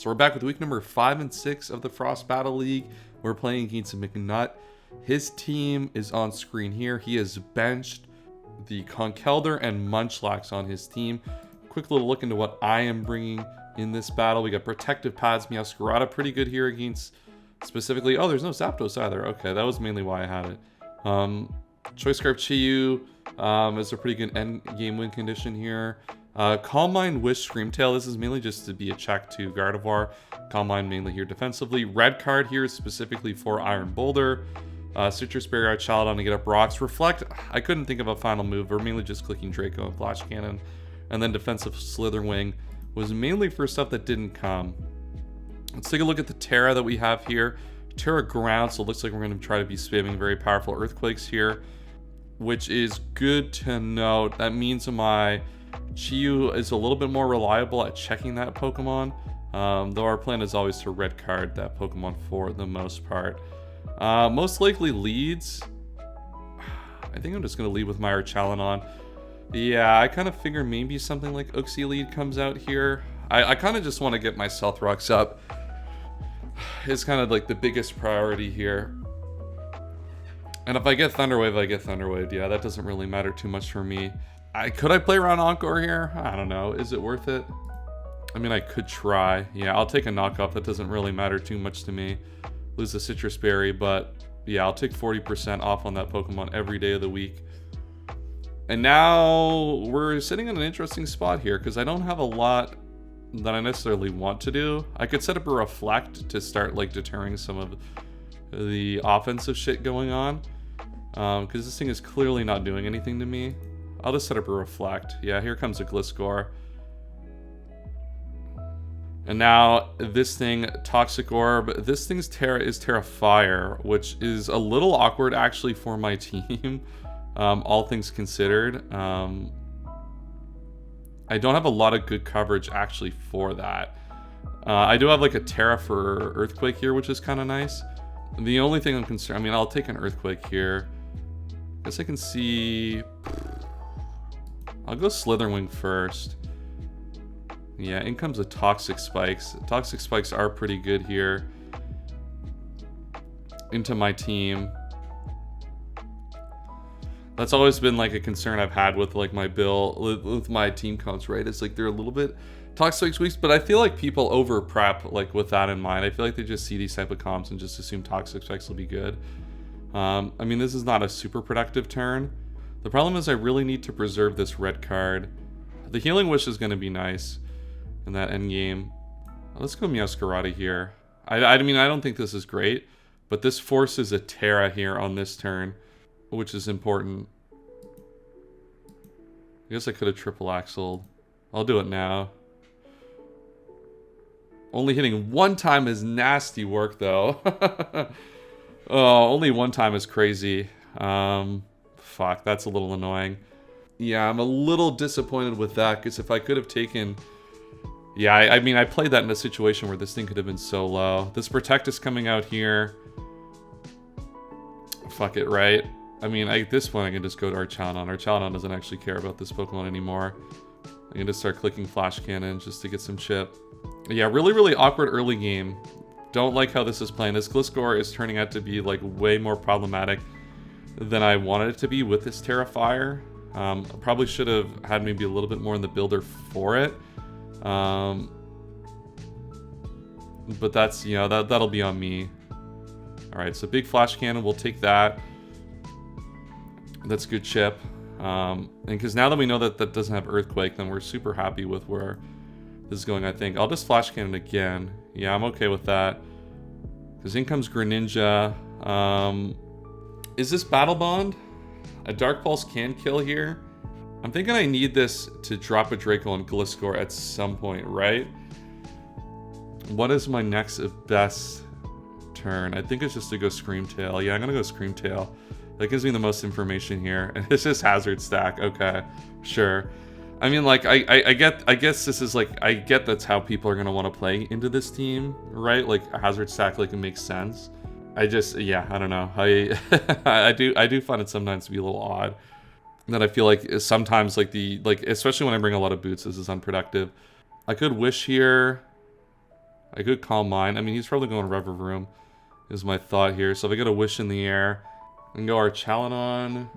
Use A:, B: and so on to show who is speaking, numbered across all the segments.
A: So we're back with week number 5 and 6 of the Frost Battle League. We're playing against McNutt. His team is on screen here. He has benched the Conkelder and Munchlax on his team. Quick little look into what I am bringing in this battle. We got Protective Pads, Meowscarada, pretty good here against specifically... Oh, there's no Zapdos either. Okay, that was mainly why I had it. Choice Scarf Chiyu is a pretty good end game win condition here. Calm Mind, Wish, Screamtail. This is mainly just to be a check to Gardevoir. Calm Mind mainly here defensively. Red card here is specifically for Iron Boulder. Citrus Berry, our Child to get up rocks. Reflect, I couldn't think of a final move. We're mainly just clicking Draco and Flash Cannon. And then defensive Slitherwing was mainly for stuff that didn't come. Let's take a look at the Terra that we have here. Terra Ground, so it looks like we're going to try to be spamming very powerful Earthquakes here, which is good to note. That means my Chiyu is a little bit more reliable at checking that Pokemon, though our plan is always to red card that Pokemon for the most part. Most likely leads. I think I'm just going to lead with my Archalanon. Yeah, I kind of figure maybe something like Uxie lead comes out here. I kind of just want to get my Stealth Rocks up. It's kind of like the biggest priority here. And if I get Thunder Wave, I get Thunder Wave. Yeah, that doesn't really matter too much for me. Could I play around Encore here? I don't know. Is it worth it? I mean, I could try. Yeah, I'll take a knockoff. That doesn't really matter too much to me. Lose the Citrus Berry, but yeah, I'll take 40% off on that Pokemon every day of the week. And now we're sitting in an interesting spot here because I don't have a lot that I necessarily want to do. I could set up a Reflect to start like deterring some of the offensive shit going on, because this thing is clearly not doing anything to me. I'll just set up a Reflect. Yeah, here comes a Gliscor. And now this thing, Toxic Orb. This thing's Terra is Terra Fire, which is a little awkward actually for my team, all things considered. I don't have a lot of good coverage actually for that. I do have like a Terra for Earthquake here, which is kind of nice. The only thing I'm concerned, I mean, I'll take an Earthquake here. I guess I can see... I'll go Slitherwing first. Yeah, in comes the Toxic Spikes. Toxic Spikes are pretty good here. Into my team. That's always been like a concern I've had with like my with my team comps, right? It's like they're a little bit Toxic Spikes, but I feel like people over prep like with that in mind. I feel like they just see these type of comps and just assume Toxic Spikes will be good. I mean, this is not a super productive turn. The problem is I really need to preserve this red card. The Healing Wish is going to be nice in that end game. Let's go Meowscarada here. I mean, I don't think this is great, but this forces a Terra here on this turn, which is important. I guess I could have triple axled. I'll do it now. Only hitting one time is nasty work, though. Oh, only one time is crazy. Fuck, that's a little annoying. Yeah, I'm a little disappointed with that, because if I could have taken... Yeah, I mean, I played that in a situation where this thing could have been so low. This Protect is coming out here. Fuck it, right? I mean, at this point, I can just go to Archalanon. Archalanon doesn't actually care about this Pokemon anymore. I can just start clicking Flash Cannon just to get some chip. Yeah, really, really awkward early game. Don't like how this is playing. This Gliscor is turning out to be, like, way more problematic than I wanted it to be with this Terra Fire. I probably should have had maybe a little bit more in the builder for it. But that's, you know, that'll be on me. Alright, so big Flash Cannon, we'll take that. That's good chip. And because now that we know that that doesn't have Earthquake, then we're super happy with where this is going, I think. I'll just Flash Cannon again. Yeah, I'm okay with that. Because in comes Greninja. Is this Battle Bond? A Dark Pulse can kill here. I'm thinking I need this to drop a Draco on Gliscor at some point, right? What is my next best turn? I think it's just to go Screamtail. Yeah, I'm gonna go Screamtail. That gives me the most information here. And it's just Hazard Stack. Okay, sure. I mean, like, I guess this is like, I get that's how people are gonna want to play into this team, right? Like, a Hazard Stack, like, it makes sense. I just, yeah, I don't know. I do find it sometimes to be a little odd. That I feel like sometimes, like, especially when I bring a lot of boots, this is unproductive. I could Wish here. I could Calm Mind. I mean, he's probably going Rever Room, is my thought here. So if I get a Wish in the air, I can go Archalanon.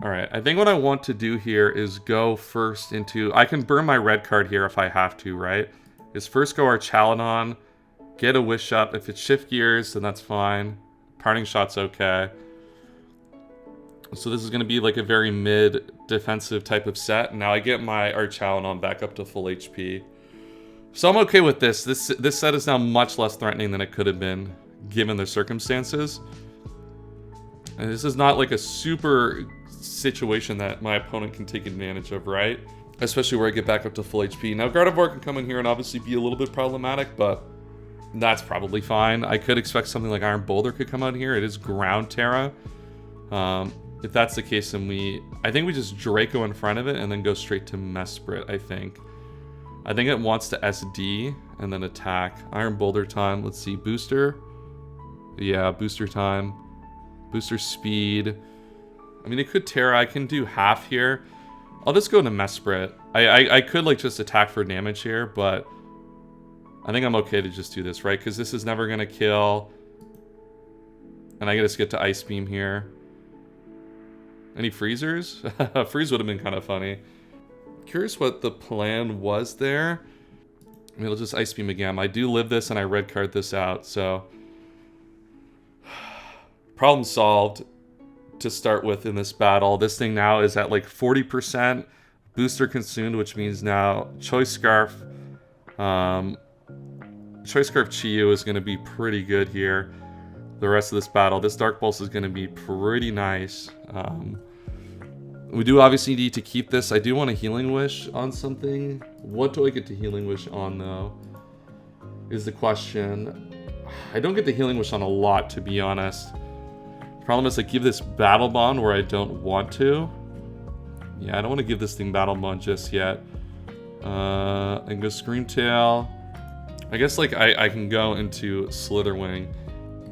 A: Alright, I think what I want to do here is go first into... I can burn my red card here if I have to, right? Is first go Archalanon, get a Wish up. If it's Shift Gears, then that's fine. Parting Shot's okay. So this is going to be like a very mid-defensive type of set. Now I get my Archalanon back up to full HP. So I'm okay with this. This set is now much less threatening than it could have been, given the circumstances. And this is not like a super situation that my opponent can take advantage of, right? Especially where I get back up to full HP. Now Gardevoir can come in here and obviously be a little bit problematic, but that's probably fine. I could expect something like Iron Boulder could come out here. It is Ground Terra. If that's the case, then I think we just Draco in front of it and then go straight to Mesprit, I think. I think it wants to SD and then attack. Iron Boulder time. Let's see. Booster. Yeah, booster time. Booster speed. I mean, it could Terra. I can do half here. I'll just go into Mesprit. I could, like, just attack for damage here, but I think I'm okay to just do this, right? Because this is never going to kill. And I just get to Ice Beam here. Any freezers? Freeze would have been kind of funny. Curious what the plan was there. I mean, it'll just Ice Beam again. I do live this and I red card this out, so... Problem solved to start with in this battle. This thing now is at like 40% booster consumed, which means now Choice Scarf Chi-Yu is going to be pretty good here. The rest of this battle. This Dark Pulse is going to be pretty nice. We do obviously need to keep this. I do want a Healing Wish on something. What do I get to Healing Wish on, though? Is the question. I don't get the Healing Wish on a lot, to be honest. The problem is I give this Battle Bond where I don't want to. Yeah, I don't want to give this thing Battle Bond just yet. And go Scream Tail. I guess, like, I can go into Slitherwing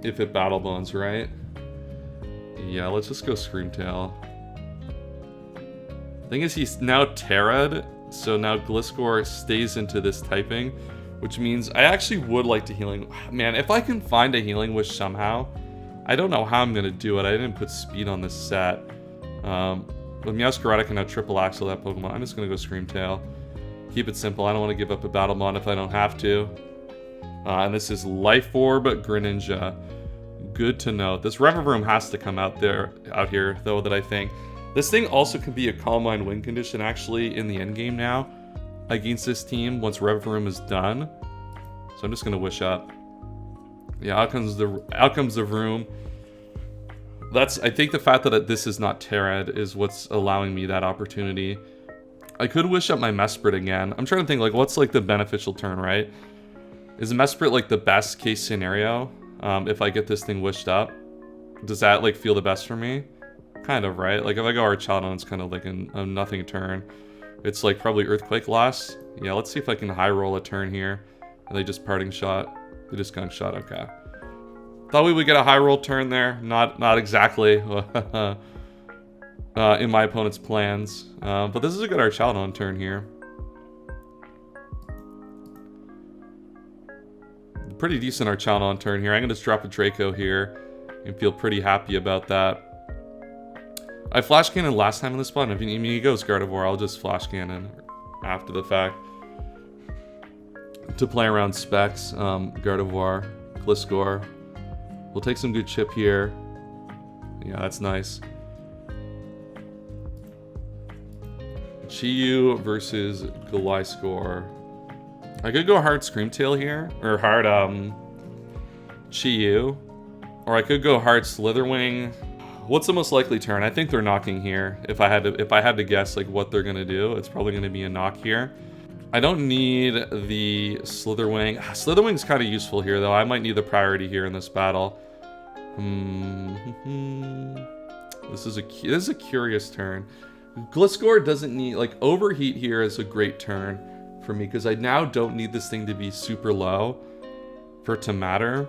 A: if it Battle Bonds, right? Yeah, let's just go Scream Tail. Thing is, he's now Terra'd, so now Gliscor stays into this typing, which means I actually would like to Healing... Man, if I can find a Healing Wish somehow, I don't know how I'm going to do it. I didn't put speed on this set. But Meowscarada can now triple axle that Pokemon. I'm just going to go Scream Tail. Keep it simple. I don't want to give up a Battle Bond if I don't have to. And this is Life Orb Greninja. Good to know. This Revavroom has to come out here, though, that I think. This thing also can be a Calm Mind win condition, actually, in the endgame now, against this team, once Revavroom is done. So I'm just going to Wish up. Yeah, out comes the room. I think the fact that this is not Terra'd is what's allowing me that opportunity. I could Wish up my Mesprit again. I'm trying to think, like, what's, like, the beneficial turn, right? Is Mesprit, like, the best case scenario? If I get this thing wished up? Does that, like, feel the best for me? Kind of, right? Like, if I go Archalanon, it's kind of like a nothing turn. It's, like, probably Earthquake loss. Yeah, let's see if I can high roll a turn here. And they just Parting Shot. They just Gunk Shot, okay. Thought we would get a high roll turn there. Not exactly in my opponent's plans. But this is a good Archalanon turn here. Pretty decent Archalanon turn here. I'm going to just drop a Draco here and feel pretty happy about that. I Flash Cannon last time in this spot. If he goes Gardevoir, I'll just Flash Cannon after the fact to play around specs. Gardevoir, Gliscor. We'll take some good chip here. Yeah, that's nice. Chi-Yu versus Gliscor. I could go hard Scream Tail here, or hard Chi-Yu, or I could go hard Slitherwing. What's the most likely turn? I think they're knocking here. If I had to guess like what they're gonna do, it's probably gonna be a knock here. I don't need the Slitherwing. Slitherwing's kind of useful here though. I might need the priority here in this battle. This is a curious turn. Gliscor doesn't need, like, Overheat here is a great turn for me because I now don't need this thing to be super low for it to matter.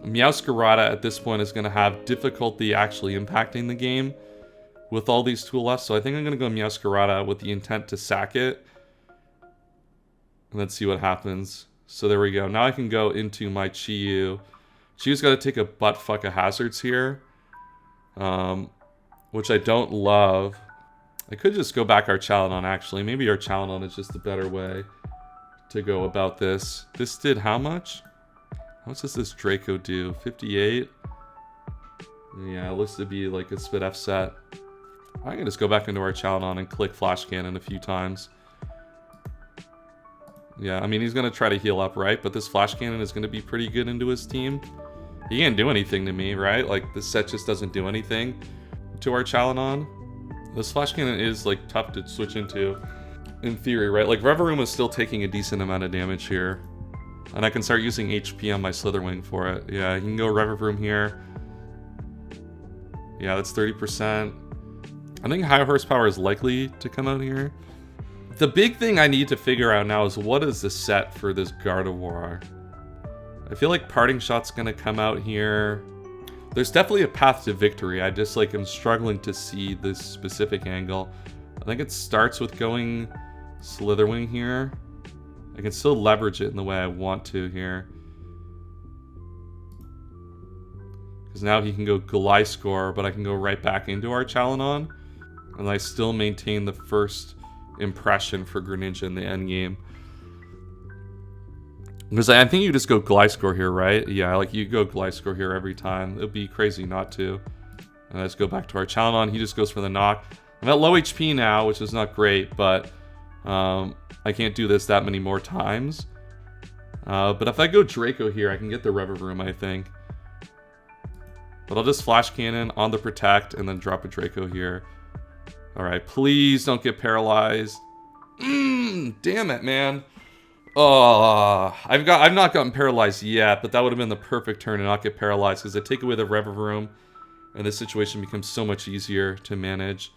A: Meowscarada at this point is going to have difficulty actually impacting the game with all these tools left, so I think I'm going to go Meowscarada with the intent to sack it. And let's see what happens. So there we go. Now I can go into my Chi-Yu. Chi-Yu's got to take a butt fuck of hazards here. Which I don't love. I could just go back Archaludon, actually. Maybe Archaludon is just a better way to go about this. This did how much? How much does this Draco do? 58? Yeah, it looks to be like a spit F set. I can just go back into Archaludon and click Flash Cannon a few times. Yeah, I mean, he's going to try to heal up, right? But this Flash Cannon is going to be pretty good into his team. He can't do anything to me, right? Like, this set just doesn't do anything to Archaludon. This Flash Cannon is, like, tough to switch into, in theory, right? Like, Reverum is still taking a decent amount of damage here. And I can start using HP on my Slitherwing for it. Yeah, you can go Reverum here. Yeah, that's 30%. I think high horsepower is likely to come out here. The big thing I need to figure out now is what is the set for this Gardevoir? I feel like Parting Shot's gonna come out here. There's definitely a path to victory. I just like am struggling to see this specific angle. I think it starts with going Slitherwing here. I can still leverage it in the way I want to here. Because now he can go Gliscor, but I can go right back into Archaludon. And I still maintain the first impression for Greninja in the endgame. Because I think you just go Gliscor here, right? Yeah, like you go Gliscor here every time. It would be crazy not to. And let's go back to Archaludon. He just goes for the knock. I'm at low HP now, which is not great, but I can't do this that many more times. But if I go Draco here, I can get the Reverum, I think. But I'll just Flash Cannon on the Protect and then drop a Draco here. Alright, please don't get paralyzed. Damn it, man. Oh, I've not gotten paralyzed yet, but that would have been the perfect turn to not get paralyzed because I take away the Reverum and this situation becomes so much easier to manage.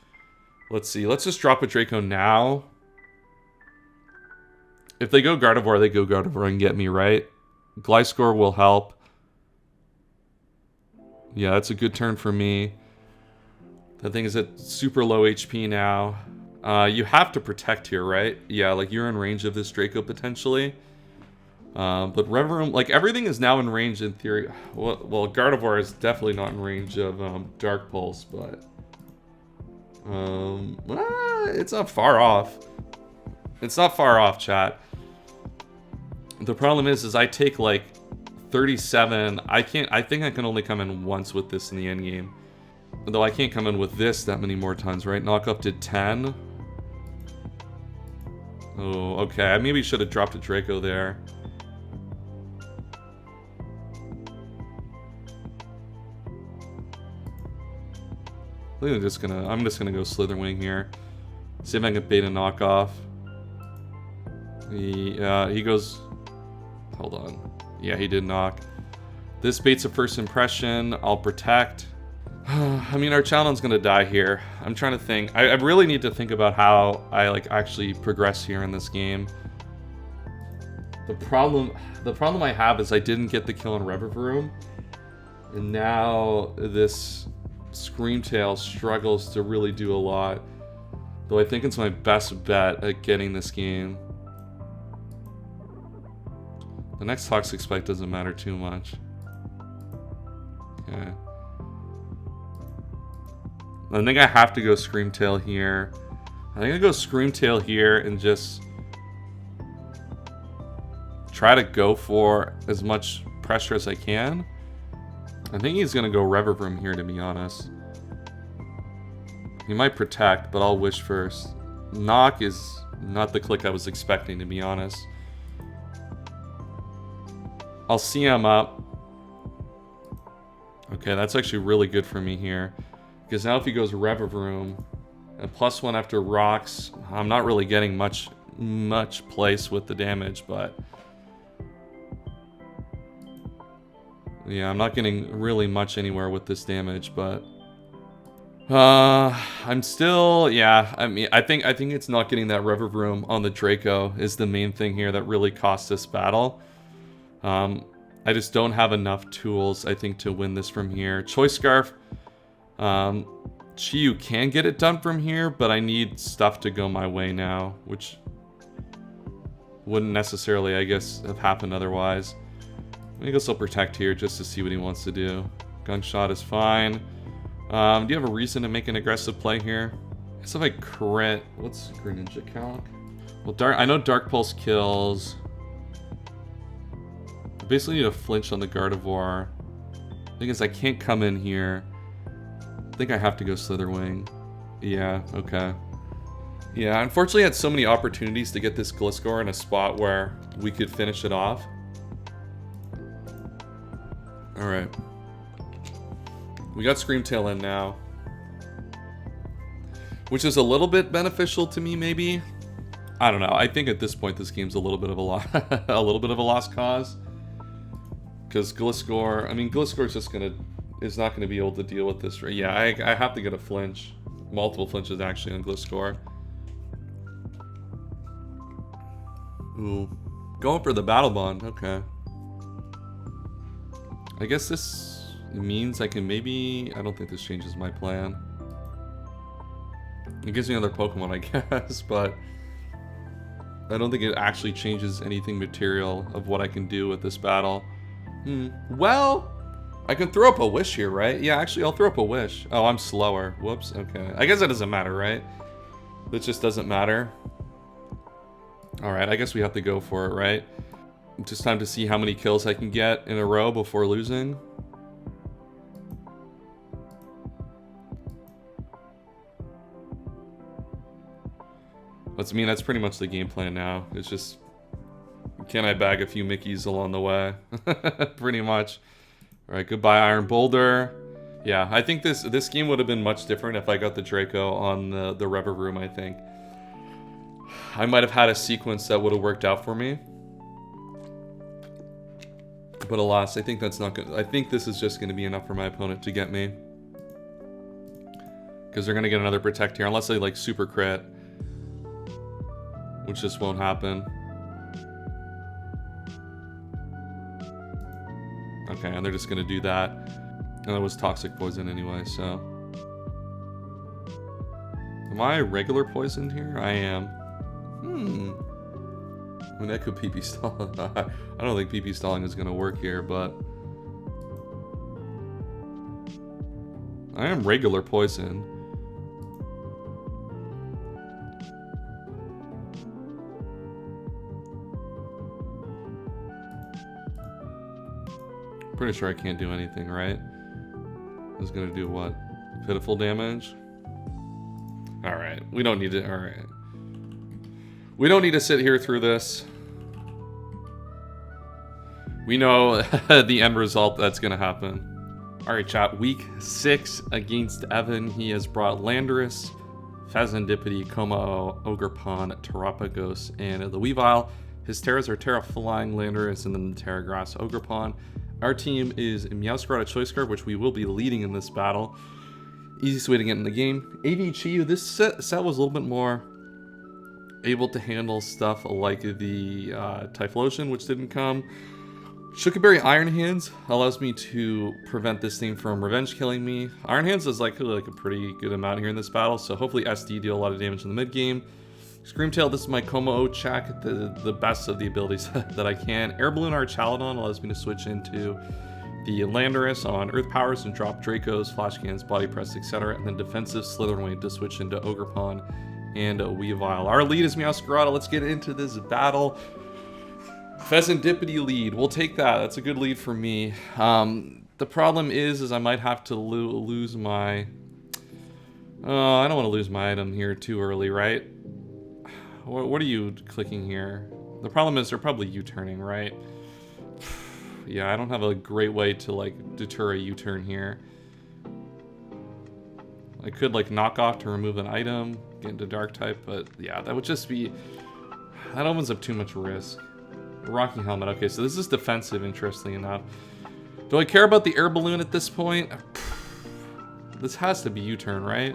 A: Let's see, let's just drop a Draco now. If they go Gardevoir, they go Gardevoir and get me, right? Gliscor will help. Yeah, that's a good turn for me. That thing is at super low HP now. You have to protect here, right? Yeah, like you're in range of this Draco potentially. But Reverum, like everything is now in range in theory. Well, Gardevoir is definitely not in range of Dark Pulse, but it's not far off. It's not far off, chat. The problem is I take like 37. I think I can only come in once with this in the end game. Though I can't come in with this that many more times, right? Knock up did 10. Oh, okay. I maybe should have dropped a Draco there. I think I'm just gonna go Slitherwing here. See if I can bait a knockoff. He goes. Hold on. Yeah, he did knock. This baits a first impression. I'll protect. I mean, Archaludon's gonna die here. I'm trying to think. I really need to think about how I like actually progress here in this game. The problem I have is I didn't get the kill on Reverum, and now this Screamtail struggles to really do a lot. Though I think it's my best bet at getting this game. The next Toxic Spike doesn't matter too much. Okay. I think I have to go Screamtail here. I think I go Screamtail here and just try to go for as much pressure as I can. I think he's going to go Reverum here, to be honest. He might protect, but I'll wish first. Knock is not the click I was expecting, to be honest. I'll CM up. Okay, that's actually really good for me here. Because now if he goes Reverum, and +1 after rocks, I'm not really getting much place with the damage, but yeah, I'm not getting really much anywhere with this damage, but I'm still, yeah, I mean, I think it's not getting that Reverum on the Draco is the main thing here that really costs this battle. I just don't have enough tools, I think, to win this from here. Choice Scarf. Chi-Yu can get it done from here, but I need stuff to go my way now, which wouldn't necessarily, I guess, have happened otherwise. I guess I'll protect here just to see what he wants to do. Gunshot is fine. Do you have a reason to make an aggressive play here? I guess if I crit, what's Greninja calc? Well, I know Dark Pulse kills. I basically need to flinch on the Gardevoir. The thing is, I can't come in here. I think I have to go Slitherwing. Yeah, okay. Yeah, unfortunately I had so many opportunities to get this Gliscor in a spot where we could finish it off. Alright. We got Screamtail in now. Which is a little bit beneficial to me, maybe. I don't know. I think at this point this game's a little bit of a lost cause. Because Gliscor, I mean, Gliscor's just is not gonna be able to deal with this. Yeah, I have to get a flinch. Multiple flinches actually on Gliscor. Ooh. Going for the Battle Bond, okay. I guess this means I can maybe... I don't think this changes my plan. It gives me another Pokemon, I guess, but... I don't think it actually changes anything material of what I can do with this battle. Well... I can throw up a Wish here, right? Yeah, actually, I'll throw up a Wish. Oh, I'm slower. Whoops, okay. I guess that doesn't matter, right? That just doesn't matter. Alright, I guess we have to go for it, right? Just time to see how many kills I can get in a row before losing. That's pretty much the game plan now. It's just, can I bag a few Mickeys along the way? Pretty much. Alright, goodbye Iron Boulder. Yeah, I think this game would have been much different if I got the Draco on the Reveroom, I think. I might have had a sequence that would have worked out for me. But alas, I think that's not good. I think this is just going to be enough for my opponent to get me. Because they're going to get another Protect here, unless they like super crit. Which just won't happen. Okay, and they're just going to do that. And that was Toxic Poison anyway, so... Am I regular poisoned here? I am. I mean, that could PP stall. I don't think PP stalling is going to work here, but... I am regular poison. Pretty sure I can't do anything, right? It's going to do what? Pitiful damage? Alright, we don't need to... Alright. We don't need to sit here through this. We know the end result that's going to happen. Alright, chat. Week 6 against Evan. He has brought Landorus, Fazandipity, Como, Ogerpon, Terrapagos, and the Weavile. His Terras are Terra Flying Landorus and then the Terra Grass Ogerpon. Our team is Meowscarlet Choice Scarf, which we will be leading in this battle. Easiest way to get in the game. AV Chiyu, this set was a little bit more able to handle stuff like the Typhlosion, which didn't come. Shukaberry Iron Hands allows me to prevent this thing from revenge killing me. Iron Hands is like a pretty good amount here in this battle, so hopefully SD deal a lot of damage in the mid game. Screamtail, this is my Como Ochak, the best of the abilities that I can. Air Balloon Archaludon allows me to switch into the Landorus on Earth Powers and drop Dracos, Flash Cannons, Body Press, etc. And then defensive Slitherwing to switch into Ogerpon and Weavile. Our lead is Meowscarada. Let's get into this battle. Pheasantipity lead. We'll take that. That's a good lead for me. The problem is I might have to lose my... I don't want to lose my item here too early, right? What are you clicking here? The problem is they're probably U-turning, right? Yeah, I don't have a great way to, like, deter a U-turn here. I could, like, knock off to remove an item, get into Dark type, but yeah, that would just be... That opens up too much risk. Rocky Helmet, okay, so this is defensive, interestingly enough. Do I care about the Air Balloon at this point? This has to be U-turn, right?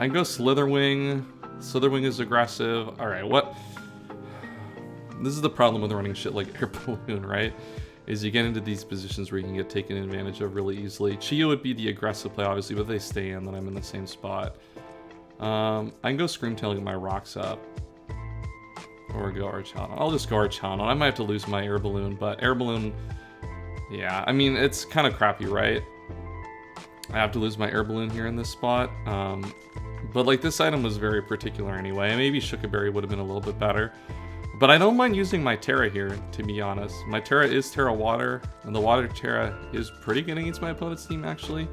A: I can go Slitherwing. Slitherwing is aggressive. Alright, what? This is the problem with running shit like Air Balloon, right? Is you get into these positions where you can get taken advantage of really easily. Chiyu would be the aggressive play, obviously, but if they stay in, then I'm in the same spot. I can go Screamtail and get my rocks up. Or go Archalon. I'll just go Archalon. I might have to lose my Air Balloon, but Air Balloon... Yeah, I mean, it's kind of crappy, right? I have to lose my Air Balloon here in this spot. But, like, this item was very particular anyway. Maybe Shookaberry would have been a little bit better. But I don't mind using my Terra here, to be honest. My Terra is Terra Water, and the Water Terra is pretty good against my opponent's team, actually.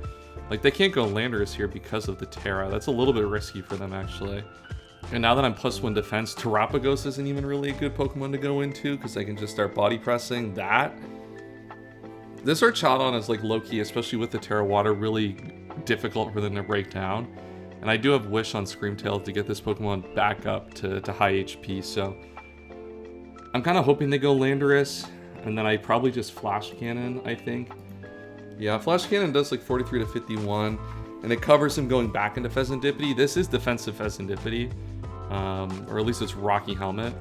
A: Like, they can't go Landorus here because of the Terra. That's a little bit risky for them, actually. And now that I'm +1 defense, Terapagos isn't even really a good Pokemon to go into, because I can just start body pressing that. This Archalon is, like, low-key, especially with the Terra Water, really difficult for them to break down. And I do have Wish on Screamtail to get this Pokemon back up to high HP, so... I'm kind of hoping they go Landorus, and then I probably just Flash Cannon, I think. Yeah, Flash Cannon does, like, 43 to 51, and it covers him going back into Pheasantipity. This is defensive Pheasantipity. Or at least it's Rocky Helmet.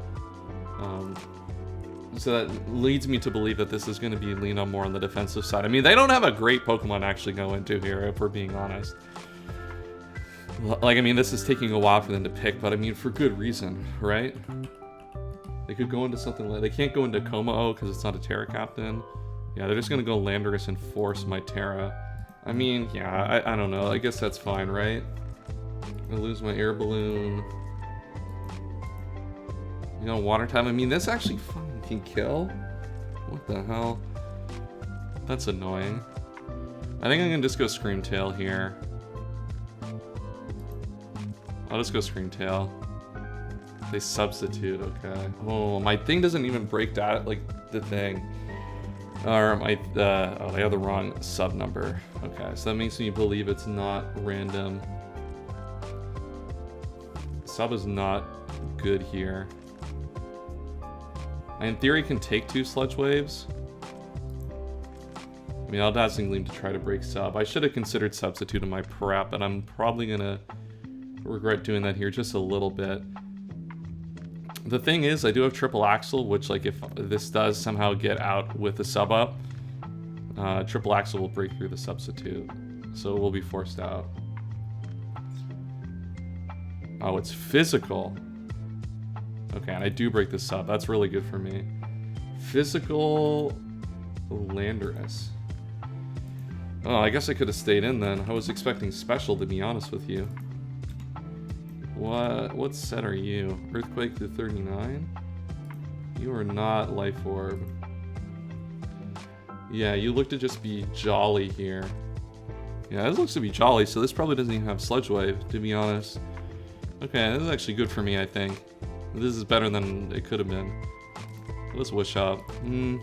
A: So that leads me to believe that this is going to be lean on more on the defensive side. I mean, they don't have a great Pokemon to actually go into here, if we're being honest. Like, I mean, this is taking a while for them to pick, but I mean, for good reason, right? They could go into something like... They can't go into Komao because it's not a Terra Captain. Yeah, they're just going to go Landorus and force my Terra. I mean, yeah, I don't know. I guess that's fine, right? I lose my Air Balloon. You know, Water type. I mean, this actually fucking can kill. What the hell? That's annoying. I think I'm gonna just go Screamtail here. I'll just go Screamtail. They substitute, okay. Oh, my thing doesn't even break that, like, the thing. Or my, oh, they have the wrong sub number. Okay, so that makes me believe it's not random. Sub is not good here. I, in theory, can take 2 Sludge Waves. I mean, I'll Dazzling Gleam to try to break sub. I should have considered Substitute in my prep, and I'm probably gonna regret doing that here just a little bit. The thing is, I do have Triple Axle, which, like, if this does somehow get out with the sub up, Triple Axle will break through the Substitute, so it will be forced out. Oh, it's physical. Okay, and I do break the sub. That's really good for me. Physical Landorus. Oh, I guess I could have stayed in then. I was expecting special, to be honest with you. What set are you? Earthquake to 39? You are not Life Orb. Yeah, you look to just be jolly here. Yeah, this looks to be jolly, so this probably doesn't even have Sludge Wave, to be honest. Okay, this is actually good for me, I think. This is better than it could have been. Let's Wish up. Do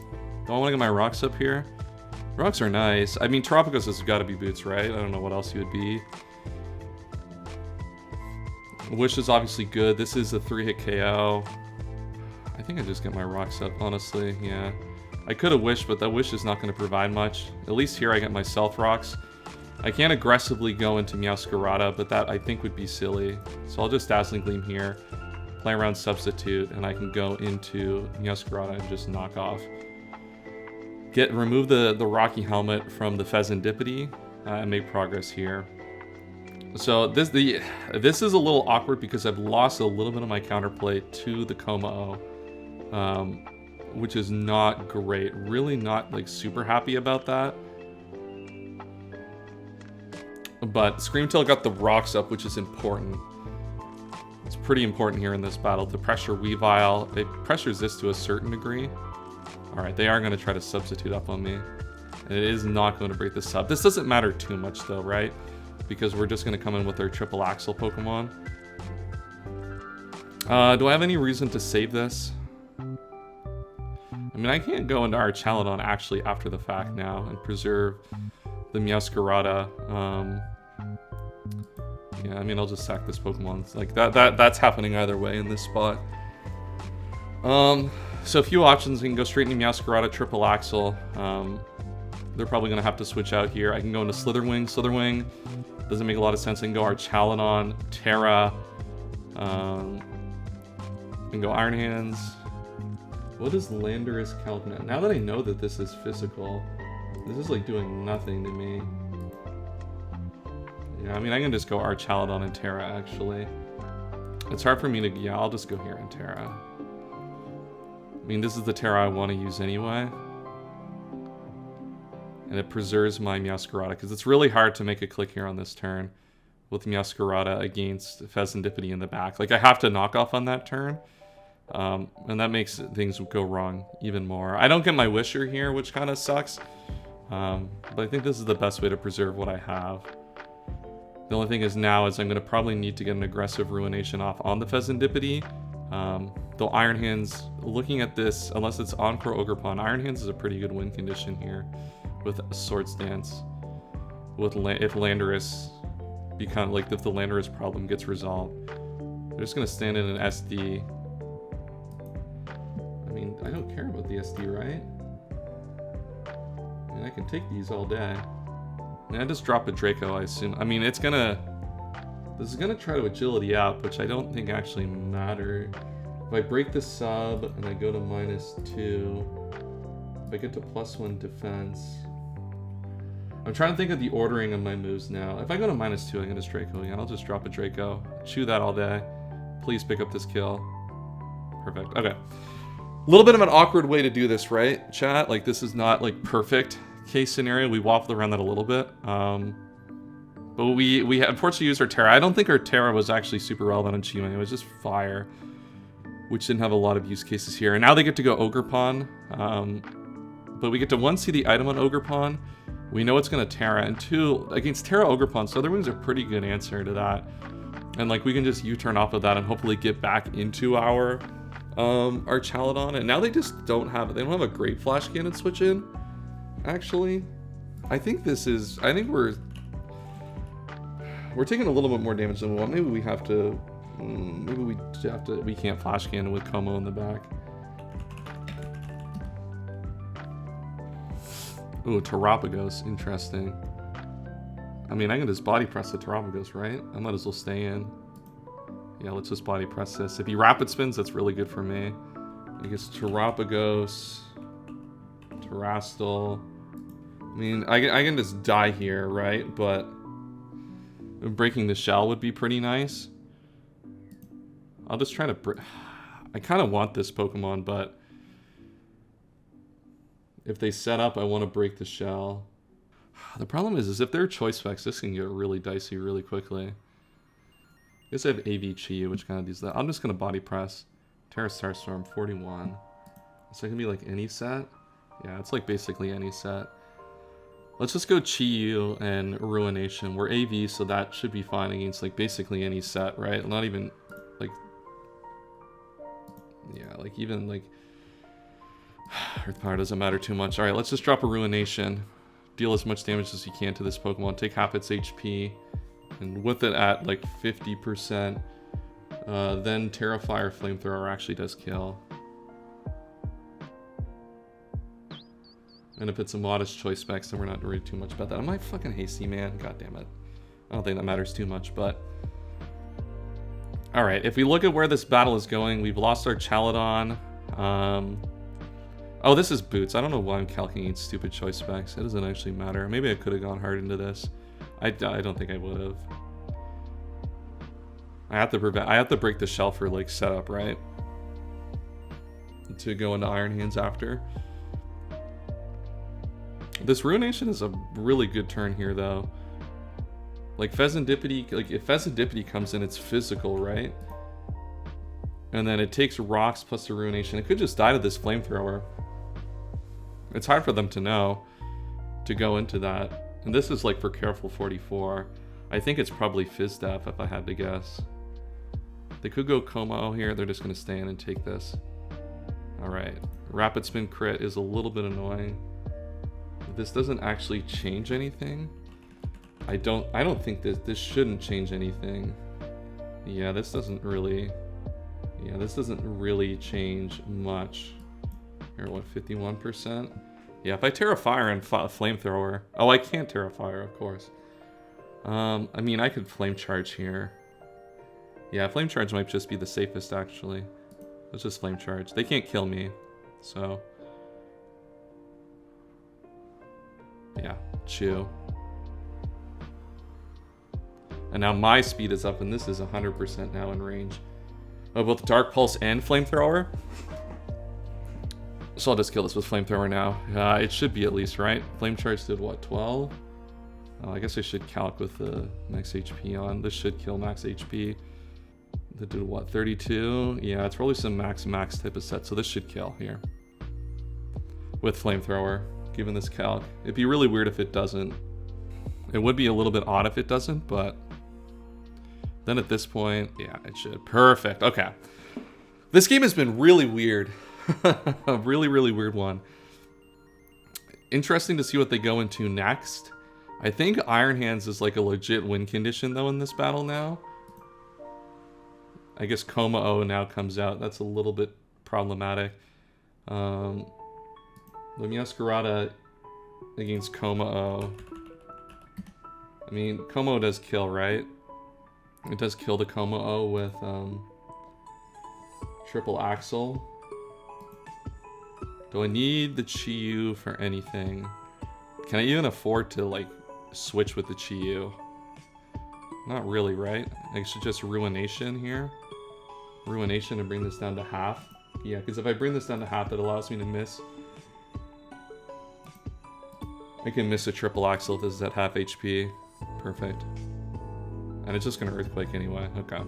A: I want to get my rocks up here? Rocks are nice. I mean, Terapagos has got to be boots, right? I don't know what else he would be. Wish is obviously good. This is a 3-hit KO. I think I just get my rocks up, honestly. Yeah. I could have wished, but that wish is not going to provide much. At least here I get my Stealth Rocks. I can't aggressively go into Meowscarada, but that I think would be silly. So I'll just Dazzling Gleam here, play around Substitute, and I can go into Meowscarada and just knock off. Remove the Rocky Helmet from the Pheasantipity and make progress here. So this is a little awkward because I've lost a little bit of my counterplay to the Komao, which is not great. Really not like super happy about that. But Screamtail got the rocks up, which is important. It's pretty important here in this battle to pressure Weavile. It pressures this to a certain degree. Alright, they are going to try to substitute up on me. And it is not going to break the sub. This doesn't matter too much though, right? Because we're just going to come in with our Triple Axle Pokemon. Do I have any reason to save this? I mean, I can't go into our Archalon actually after the fact now and preserve the Meowscarada. Yeah, I mean, I'll just sack this Pokemon. Like, that's happening either way in this spot. So a few options. We can go straight into Meowscarada, Triple Axle. They're probably going to have to switch out here. I can go into Slitherwing. Slitherwing doesn't make a lot of sense. I can go Archalon, Terra. I can go Iron Hands. What is Landorus Calcnet? Now that I know that this is physical, this is like doing nothing to me. Yeah, I mean, I can just go Archalon and Terra, actually. It's hard for me to... Yeah, I'll just go here and Terra. mean, this is the Terra I want to use anyway. And it preserves my Meowscarada, because it's really hard to make a click here on this turn with Meowscarada against Pheasantipity in the back. Like, I have to knock off on that turn. And that makes things go wrong even more. I don't get my Wisher here, which kind of sucks. But I think this is the best way to preserve what I have. The only thing is now is I'm going to probably need to get an aggressive Ruination off on the Pheasantipity. Though Iron Hands, looking at this, unless it's Encore Ogerpon, Iron Hands is a pretty good win condition here with Swords Dance. With if Landorus become like if the Landorus problem gets resolved, they're just going to stand in an SD. I mean, I don't care about the SD, right? I mean, I can take these all day. I mean, I just drop a Draco, I assume. I mean, it's gonna... This is gonna try to agility out, which I don't think actually matter. If I break the sub and I go to -2, if I get to +1 defense... I'm trying to think of the ordering of my moves now. If I go to -2, I can just Draco again. I'll just drop a Draco. Chew that all day. Please pick up this kill. Perfect. Okay. A little bit of an awkward way to do this, right, chat? Like, this is not, like, perfect case scenario. We waffled around that a little bit. But we unfortunately used our Terra. I don't think our Terra was actually super relevant on Chima. It was just Fire, which didn't have a lot of use cases here. And now they get to go Ogerpon. But we get to, 1, see the item on Ogerpon. We know it's going to Terra. And 2, against Terra Ogerpon, Southern Wing's a pretty good answer to that. And, like, we can just U-turn off of that and hopefully get back into our Chaladon. And now they just don't have, they don't have a great Flash Cannon switch in. Actually, I think this is, I think we're taking a little bit more damage than we want. Maybe we have to, we can't Flash Cannon with Como in the back. Ooh, Terapagos, interesting. I mean, I can just body press the Terapagos, right? I might as well stay in. Yeah, let's just body press this. If he rapid spins, that's really good for me. I guess Terapagos, Terastal. I mean, I can just die here, right? But breaking the shell would be pretty nice. I'll just try to... I kind of want this Pokemon, but... if they set up, I want to break the shell. The problem is if they're choice specs, this can get really dicey really quickly. I guess I have AV Chi, which kind of does that. I'm just going to body press. Terra Starstorm, 41. Is that going to be like any set? Yeah, it's like basically any set. Let's just go Chi-Yu and Ruination. We're AV, so that should be fine against like basically any set, right? Not even like... yeah, like even like... Earth Power doesn't matter too much. Alright, let's just drop a Ruination. Deal as much damage as you can to this Pokemon. Take half its HP. And with it at like 50%, then Terrafire Flamethrower actually does kill. And if it's a modest choice specs, then we're not worried too much about that. Am I fucking hasty, man? God damn it. I don't think that matters too much, but... Alright, if we look at where this battle is going, we've lost our Chaladon. Oh, this is Boots. I don't know why I'm calculating stupid choice specs. It doesn't actually matter. Maybe I could have gone hard into this. I don't think I would have. I have to break the shell for like setup, right? To go into Iron Hands after. This Ruination is a really good turn here, though. Like Pheasantipity, like if Pheasantipity comes in, it's physical, right? And then it takes rocks plus the Ruination. It could just die to this Flamethrower. It's hard for them to know to go into that. And this is like for Careful 44. I think it's probably Fizdef if I had to guess. They could go Como here. They're just going to stay in and take this. Alright. Rapid Spin crit is a little bit annoying. This doesn't actually change anything. I don't think this shouldn't change anything. Yeah, this doesn't really change much. Here, what, 51%? Yeah, if I Terrafire and Flamethrower... Oh, I can't Terrafire, of course. I mean, I could Flame Charge here. Yeah, Flame Charge might just be the safest, actually. Let's just Flame Charge. They can't kill me, so... yeah, chew. And now my speed is up, and this is 100% now in range. Oh, both Dark Pulse and Flamethrower? So I'll just kill this with Flamethrower now. It should be at least, right? Flame Charge did what, 12? I guess I should calc with the max HP on. This should kill max HP. That did what, 32? Yeah, it's probably some max type of set, so this should kill here. With Flamethrower, given this calc. It'd be really weird if it doesn't. It would be a little bit odd if it doesn't, but then at this point, yeah, it should. Perfect, okay. This game has been really weird. A really, really weird one. Interesting to see what they go into next. I think Iron Hands is like a legit win condition though in this battle now. I guess Coma O now comes out. That's a little bit problematic. The Meowscarada against Coma O. I mean, Coma O does kill, right? It does kill the Coma O with Triple Axle. Do I need the Chi-Yu for anything? Can I even afford to, like, switch with the Chi-Yu? Not really, right? I should just Ruination here. Ruination and bring this down to half. Yeah, because if I bring this down to half, it allows me to miss. I can miss a Triple Axle if this is at half HP. Perfect. And it's just going to Earthquake anyway. Okay.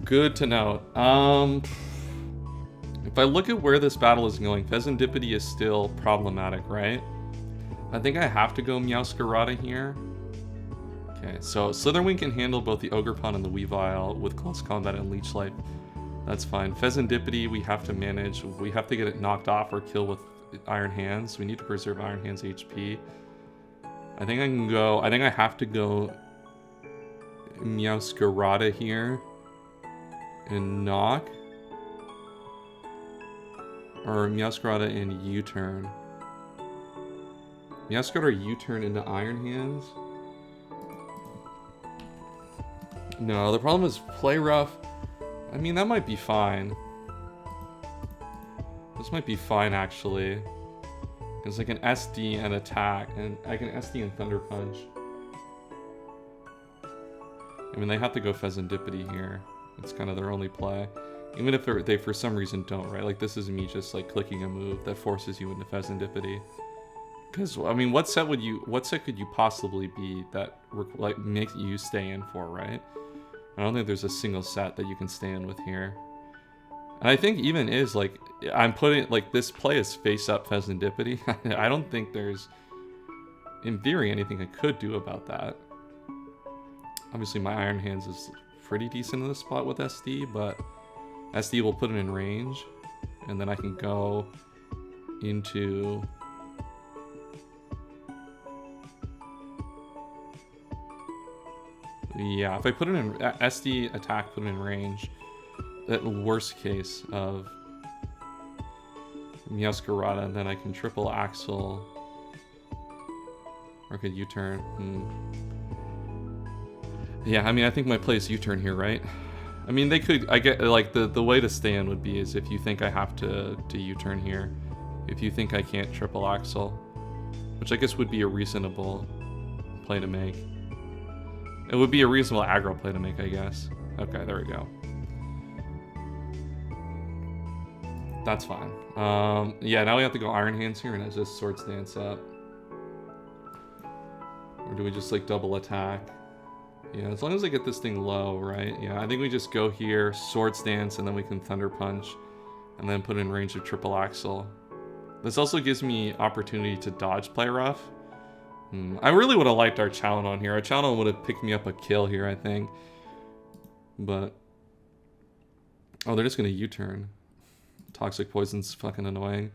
A: Good to know. If I look at where this battle is going, Pheasantipity is still problematic, right? I think I have to go Meowscarada here. Okay, so Slitherwing can handle both the Ogerpon and the Weavile with Close Combat and Leech Life. That's fine. Pheasantipity we have to manage. We have to get it knocked off or kill with Iron Hands. We need to preserve Iron Hands HP. I think I can go... I think I have to go Meowscarada here and knock. Or Meowscarada and U-turn. Meowscarada U-turn into Iron Hands? No, the problem is play rough. I mean, that might be fine. This might be fine, actually. Because I can SD and attack, and I can SD and Thunder Punch. I mean, they have to go Pheasantipity here. It's kind of their only play. Even if they for some reason don't, right? Like, this is me just, like, clicking a move that forces you into Pheasantipity. Because, I mean, what set could you possibly be that, like, makes you stay in for, right? I don't think there's a single set that you can stay in with here. And I think even is, like, I'm putting, like, this play is face-up Pheasantipity. I don't think there's, in theory, anything I could do about that. Obviously, my Iron Hands is pretty decent in this spot with SD, but SD will put it in range, and then I can go into... Yeah, if I put it in SD attack, put it in range, that worst case of Meowscarada, and then I can triple axle, or I could U-turn. Yeah, I mean, I think my play is U-turn here, right? I mean, they could, I get, like, the way to stay in would be is if you think I have to U-turn here, if you think I can't triple axle, which I guess would be a reasonable play to make. It would be a reasonable aggro play to make, I guess. Okay, there we go. That's fine. Yeah, now we have to go Iron Hands here, and it's just Swords Dance up. Or do we just, like, double attack? Yeah, as long as I get this thing low, right? Yeah, I think we just go here, Swords Dance, and then we can Thunder Punch, and then put in range of Triple Axle. This also gives me opportunity to dodge Play Rough. I really would have liked our Challenge here. Our Challenge would have picked me up a kill here, I think. But... oh, they're just going to U-turn. Toxic Poison's fucking annoying.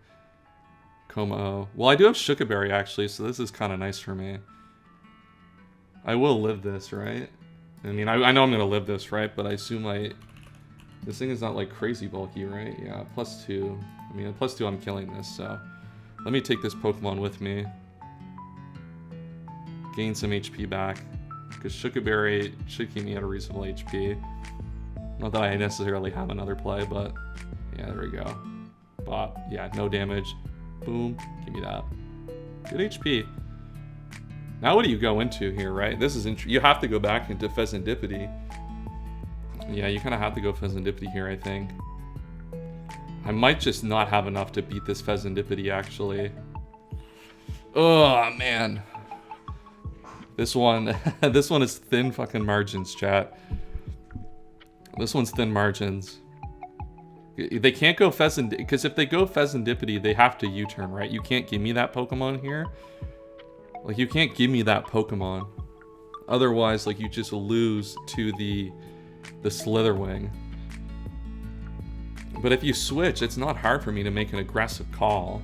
A: Coma O. Well, I do have Shookaberry, actually, so this is kind of nice for me. I will live this, right? I mean, I know I'm going to live this, right? But I assume this thing is not, like, crazy bulky, right? Yeah, +2. I mean, +2 I'm killing this, so... let me take this Pokemon with me. Gain some HP back. Because Shookaberry should keep me at a reasonable HP. Not that I necessarily have another play, but... yeah, there we go. Bop. Yeah, no damage. Boom. Give me that. Good HP. Now what do you go into here, right? This is you have to go back into Pheasantipity. Yeah, you kind of have to go Pheasantipity here, I think. I might just not have enough to beat this Pheasantipity, actually. Oh, man. This one, this one is thin fucking margins, chat. This one's thin margins. They can't go Pheasant, because if they go Pheasantipity, they have to U-turn, right? You can't give me that Pokemon here. Like, you can't give me that Pokemon. Otherwise, like, you just lose to the Slitherwing. But if you switch, it's not hard for me to make an aggressive call.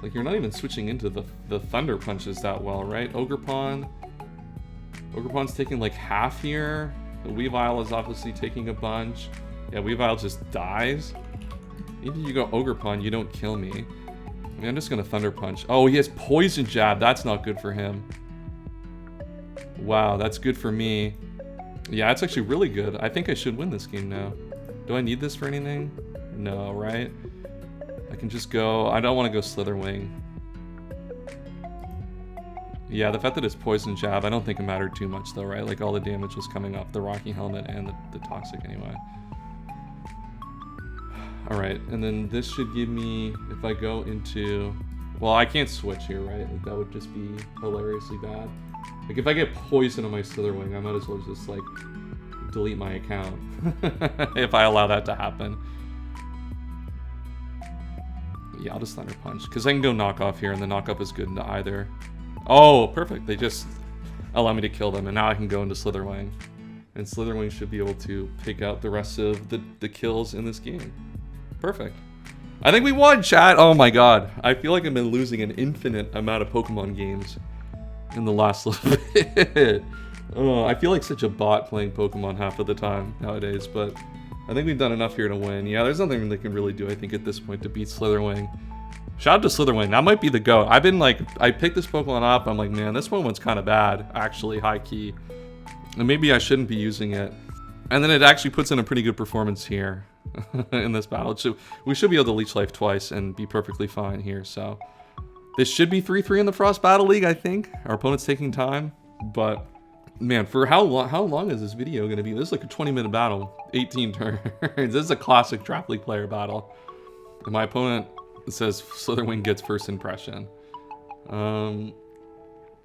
A: Like, you're not even switching into the Thunder Punches that well, right? Ogerpon. Ogerpon's taking, like, half here. The Weavile is obviously taking a bunch. Yeah, Weavile just dies. Even if you go Ogerpon, you don't kill me. I mean, I'm just gonna Thunder Punch. Oh, he has Poison Jab. That's not good for him. Wow, that's good for me. Yeah, it's actually really good. I think I should win this game now. Do I need this for anything? No, right? I can just go... I don't want to go Slitherwing. Yeah, the fact that it's Poison Jab, I don't think it mattered too much though, right? Like, all the damage was coming off the Rocky Helmet and the Toxic anyway. Alright, and then this should give me... If I go into... Well, I can't switch here, right? Like, that would just be hilariously bad. Like, if I get poison on my Slitherwing, I might as well just, like, delete my account. If I allow that to happen. Yeah, I'll just Thunder Punch. Because I can go Knock Off here, and the Knock Off is good into either. Oh, perfect. They just allow me to kill them, and now I can go into Slitherwing. And Slitherwing should be able to pick out the rest of the kills in this game. Perfect. I think we won, chat! Oh my god. I feel like I've been losing an infinite amount of Pokemon games in the last little bit. Oh, I feel like such a bot playing Pokemon half of the time nowadays, but I think we've done enough here to win. Yeah, there's nothing they can really do, I think, at this point to beat Slitherwing. Shout out to Slitherwing. That might be the GOAT. I've been like, I picked this Pokemon up. I'm like, man, this one's kind of bad, actually, high key. And maybe I shouldn't be using it. And then it actually puts in a pretty good performance here in this battle. So we should be able to Leech Life twice and be perfectly fine here. So this should be 3-3 in the Frost Battle League, I think. Our opponent's taking time, but man, for how long is this video going to be? This is like a 20-minute battle, 18 turns. This is a classic Draft League player battle. And my opponent says Slitherwing gets first impression. I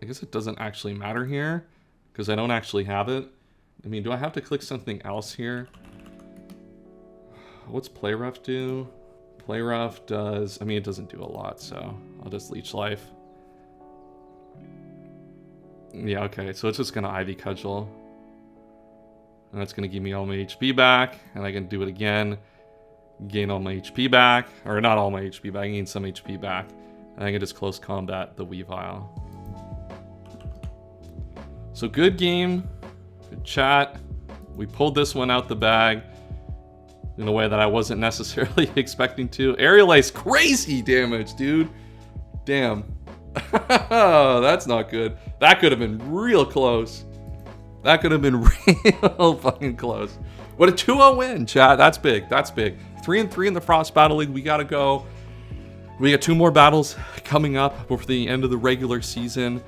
A: guess it doesn't actually matter here because I don't actually have it. I mean, do I have to click something else here? What's Play Rough do? Play Rough does... I mean, it doesn't do a lot, so I'll just Leech Life. Yeah, okay, so it's just gonna Ivy Cudgel. And that's gonna give me all my HP back, and I can do it again. Gain all my HP back. Or not all my HP back, gain some HP back. And I can just close combat the Weavile. So good game. Good chat. We pulled this one out the bag in a way that I wasn't necessarily expecting to. Aerial Ace, crazy damage, dude. Damn. That's not good. That could have been real close. That could have been real fucking close. What a 2-0 win, chat. That's big. That's big. 3-3 in the Frost Battle League. We gotta go. We got 2 more battles coming up before the end of the regular season.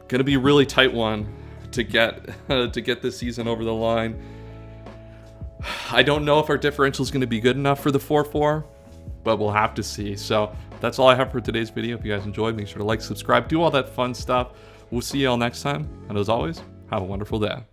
A: Gonna be a really tight one to get this season over the line. I don't know if our differential is going to be good enough for the 4-4, but we'll have to see. So that's all I have for today's video. If you guys enjoyed, make sure to like, subscribe, do all that fun stuff. We'll see you all next time. And as always, have a wonderful day.